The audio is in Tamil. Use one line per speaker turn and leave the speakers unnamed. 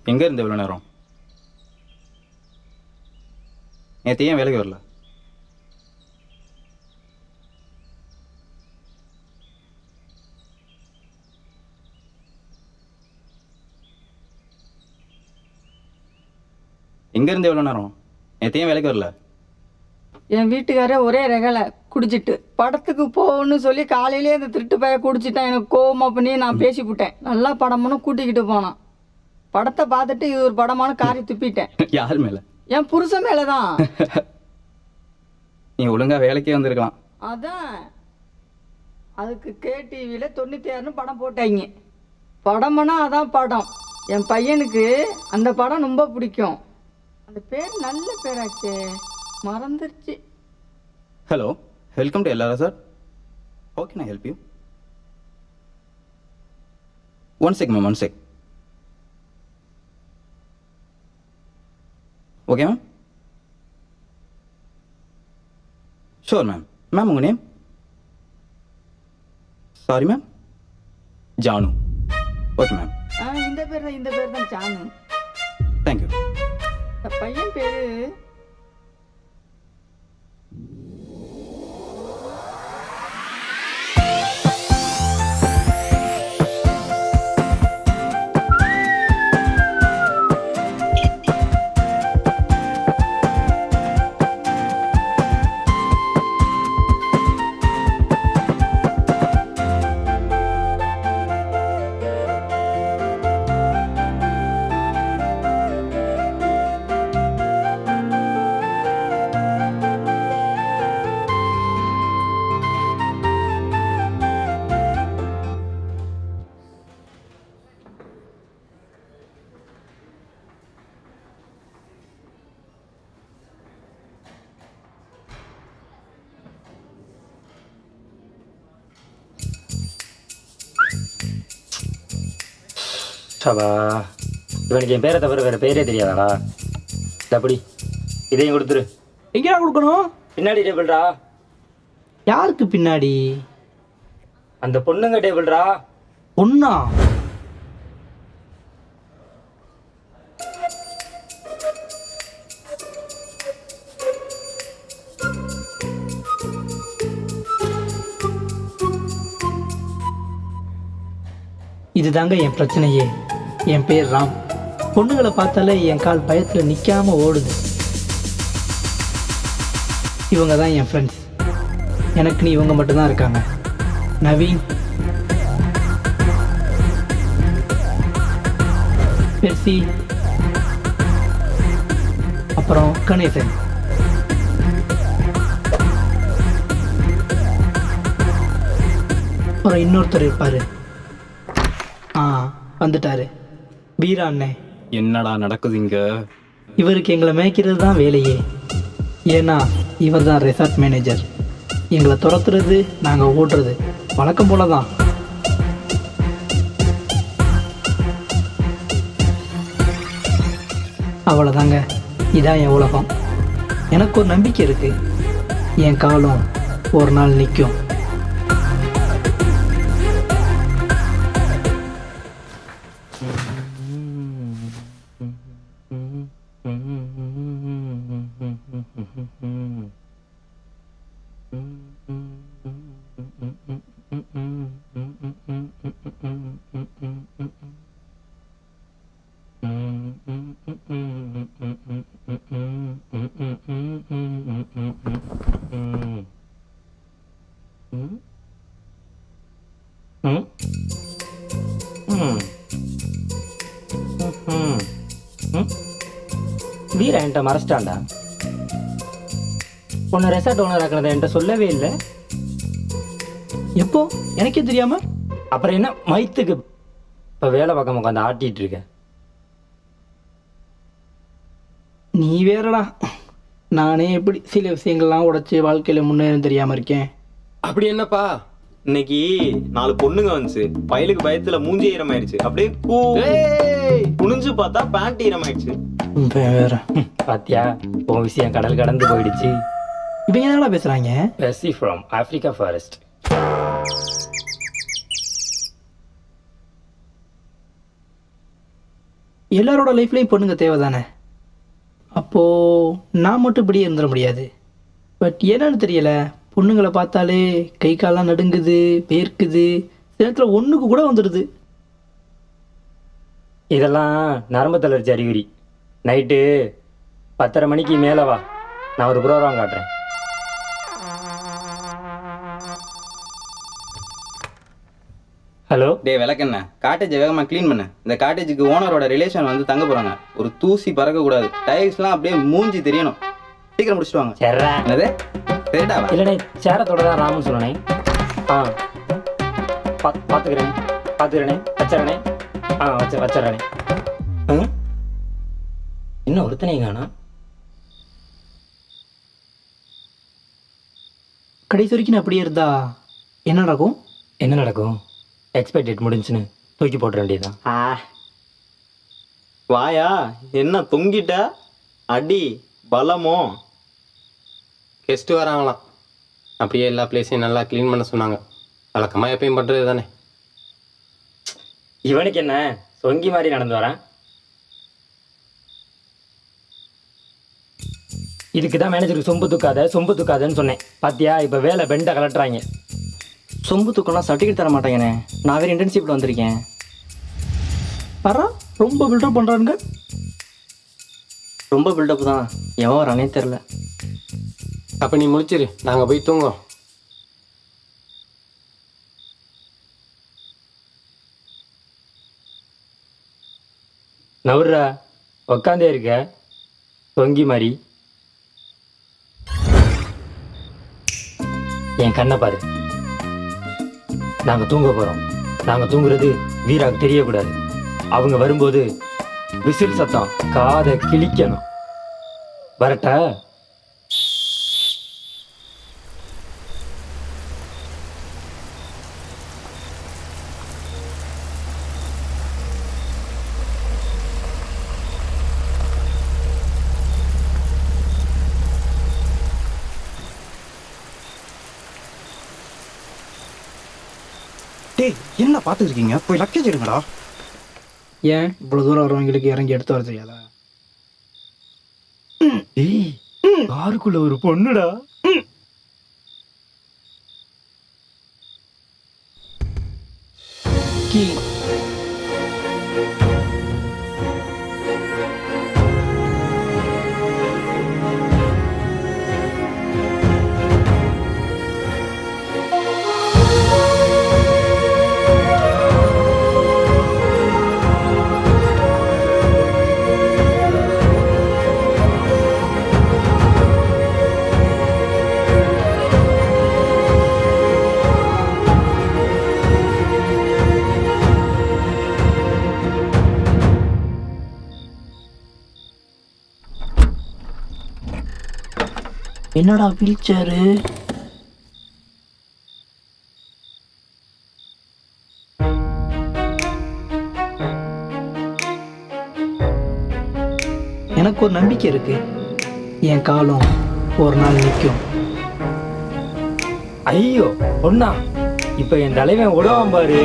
எங்கே இருந்த இவ்வளோ நேரம்? நேற்று ஏன் வேலைக்கு வரல? எங்கே இருந்த இவ்வளோ நேரம்? நேற்று ஏன் வேலைக்கு வரல?
என் வீட்டுக்காரே ஒரே ரகலை குடிச்சிட்டு படத்துக்கு போகணும்னு சொல்லி காலையிலே அந்த திருட்டு பைய குடிச்சிட்டான். எனக்கு கோவமாக பண்ணி நான் பேசிவிட்டேன். நல்லா படம்னு கூட்டிக்கிட்டு போனான். படத்தை பார்த்துட்டு இது ஒரு படமான காரி துப்பிட்டேன்.
யார் மேலே?
என் புருஷன் மேலே தான்.
நீ ஒழுங்காக வேலைக்கே வந்திருக்கலாம்.
அதான் அதுக்கு KTVயில் 96ன்னு படம் போட்டாங்க. படம்னா அதான் படம். என் பையனுக்கு அந்த படம் ரொம்ப பிடிக்கும். அந்த பேர் நல்ல பேராச்சே, மறந்துருச்சு.
ஹலோ, வெல்கம் டு எல்லாரா sir. How can I help you? One check ma'am, one check. Okay ma'am. Sure ma'am. Ma'am உங்கள் name? Sorry ma'am. Janu. Okay ma'am.
இந்த பேர் தான் ஜானு.
தேங்க்யூ.
பையன் பேரு
சபா, இவனுக்கு என் பேரை தவிர வேறு பேரே தெரியாதாடா? அப்படி இதையும் கொடுத்துரு.
எங்கடா கொடுக்கணும்?
பின்னாடி டேபிள்ரா.
யாருக்கு பின்னாடி?
அந்த பொண்ணுங்க டேபிள்ரா.
பொண்ணா? இதுதாங்க என் பிரச்சனையே. என் பேர் ராம். பொண்ணுங்களை பார்த்தாலே என் கால் பயத்தில் நிற்காம ஓடுது. இவங்க தான் என் ஃப்ரெண்ட்ஸ். எனக்குன்னு இவங்க மட்டும்தான் இருக்காங்க. நவீன், பெர்சி, அப்புறம் கணேசன். அப்புறம் இன்னொருத்தர் இருப்பாரு. வந்துட்டாரு, வீரா அண்ணே.
என்னடா நடக்குது இங்க?
இவருக்கு எங்களை மேய்க்கிறது தான் வேலையே. ஏன்னா இவர் தான் ரெசார்ட் மேனேஜர். எங்களை துரத்துறது, நாங்கள் ஓடுறது வழக்கம் போல தான். அவ்வளோதாங்க, இதான் என் உலகம். எனக்கு ஒரு நம்பிக்கை இருக்கு, என் காலம் ஒரு நாள் நிற்கும்.
வீரா என்கிட்ட மறைச்சிட்டான்டா. உன்னை ரெசார்ட் ஓனர் ஆக்கினதை என்கிட்ட சொல்லவே இல்லை.
எப்போ? எனக்கே தெரியாம?
அப்புறம் என்ன மைத்துக்கு இப்போ வேலை பக்கம் உட்காந்து ஆட்டிகிட்டு இருக்க?
நீ வேறடா, நானே எப்படி சில விஷயங்கள்லாம் உடைச்சி வாழ்க்கையில் முன்னேறும் தெரியாமல் இருக்கேன்.
அப்படி என்னப்பா, இன்னைக்கு 4 பொண்ணுங்க வந்துச்சு. பயலுக்கு பயத்துல மூஞ்சி ஈரமாயிடுச்சு. அப்படியே குனிஞ்சு பார்த்தா பேண்ட் ஈரமாயிடுச்சு.
வேற
பாத்தியா, உன் விஷயம் கடல் கடந்து போயிடுச்சு.
இவங்க என்னடா பேசுறாங்க?
Percy from Africa forest.
எல்லாரோட லைஃப்லேயும் பொண்ணுங்க தேவை தானே. அப்போது நான் மட்டும் இப்படியே இருந்துட முடியாது. பட் என்னன்னு தெரியல, பொண்ணுங்களை பார்த்தாலே கை கால்லாம் நடுங்குது, வேர்க்குது, சில நேரத்தில் ஒன்றுக்கு கூட வந்துடுது.
இதெல்லாம் நரம்பு தளர்ச்சி அறிகுறி. நைட்டு 10:30 மணிக்கு மேலே வா, நான் ஒரு ப்ரோக்ராம் காட்டுறேன். ஹலோ.
டே விளக்கண்ண, காட்டேஜை வேகமாக க்ளீன் பண்ண. இந்த காட்டேஜுக்கு ஓனரோட ரிலேஷன் வந்து தங்க போகிறாங்க. ஒரு தூசி பறக்கக்கூடாது, டைல்ஸ்லாம் அப்படியே மூஞ்சி தெரியணும். சீக்கிரம் முடிச்சுட்டு வாங்க.
சரிடா.
என்னது சரிடாவா?
இல்லைண்ணே, சேரத்தோட தான் ராமன் சொன்னனே. ஆ பார்த்துக்கிறேனே வச்சிடறேனே. வச்சிடறேனே. இன்னும் ஒருத்தனையும் காணா.
கடைசி வரைக்கும் நான் அப்படியே இருந்தா என்ன நடக்கும்?
என்ன நடக்கும்? எக்ஸ்பைரி டேட் முடிஞ்சுன்னு தூக்கி போட்டுற வேண்டியதுதான்.
வாயா என்ன தொங்கிட்ட? அடி பலமோ?
கெஸ்ட்டு வராங்களாம், அப்படியே எல்லா பிளேஸையும் நல்லா க்ளீன் பண்ண சொன்னாங்க. வழக்கமாக எப்பயும் பண்ணுறது தானே.
இவனுக்கு என்ன சொங்கி மாதிரி நடந்து வரேன். இதுக்கு தான் மேனேஜருக்கு சொம்பு தூக்காதன்னு சொன்னேன். பாத்தியா, இப்போ வேலை பெண்டை கலட்டுறாங்க.
சொம்பு தூக்கம்லாம் சர்டிஃபிகேட் தர மாட்டாங்கண்ணே. நான் வேறு இன்டர்ன்ஷிப்பில் வந்திருக்கேன்.
பரா ரொம்ப பில்டப் பண்ணுறானுங்க.
ரொம்ப பில்டப் தான், எவன் வரானே தெரில.
அப்போ நீ முடிச்சிரு, நாங்கள் போய் தூங்குவோம்.
நவுர்றா, உக்காந்தே இருக்க தொங்கி மாதிரி. என் கண்ணை பாரு. நாங்க தூங்க போறோம். நாங்க தூங்குறது வீராக்கு தெரியக்கூடாது. அவங்க வரும்போது விசில் சத்தம் காதை கிழிக்கணும். வரட்டா?
டேய், என்ன பார்த்துட்டு இருக்கீங்க? போய் லக்கேஜ் எடுங்கடா.
ஏன் இவ்வளோ தூரம் வரவங்களுக்கு இறங்கி எடுத்து வர தெரியாதா?
ஏய், காருக்குள்ள ஒரு பொண்ணுடா.
கீ என்னடா வீல் சேரு? எனக்கு ஒரு நம்பிக்கை இருக்கு, என் காலம் ஒரு நாள் நிற்கும்.
ஐயோ பொண்ணா, இப்ப என் தலைவன் விடுவான் பாரு.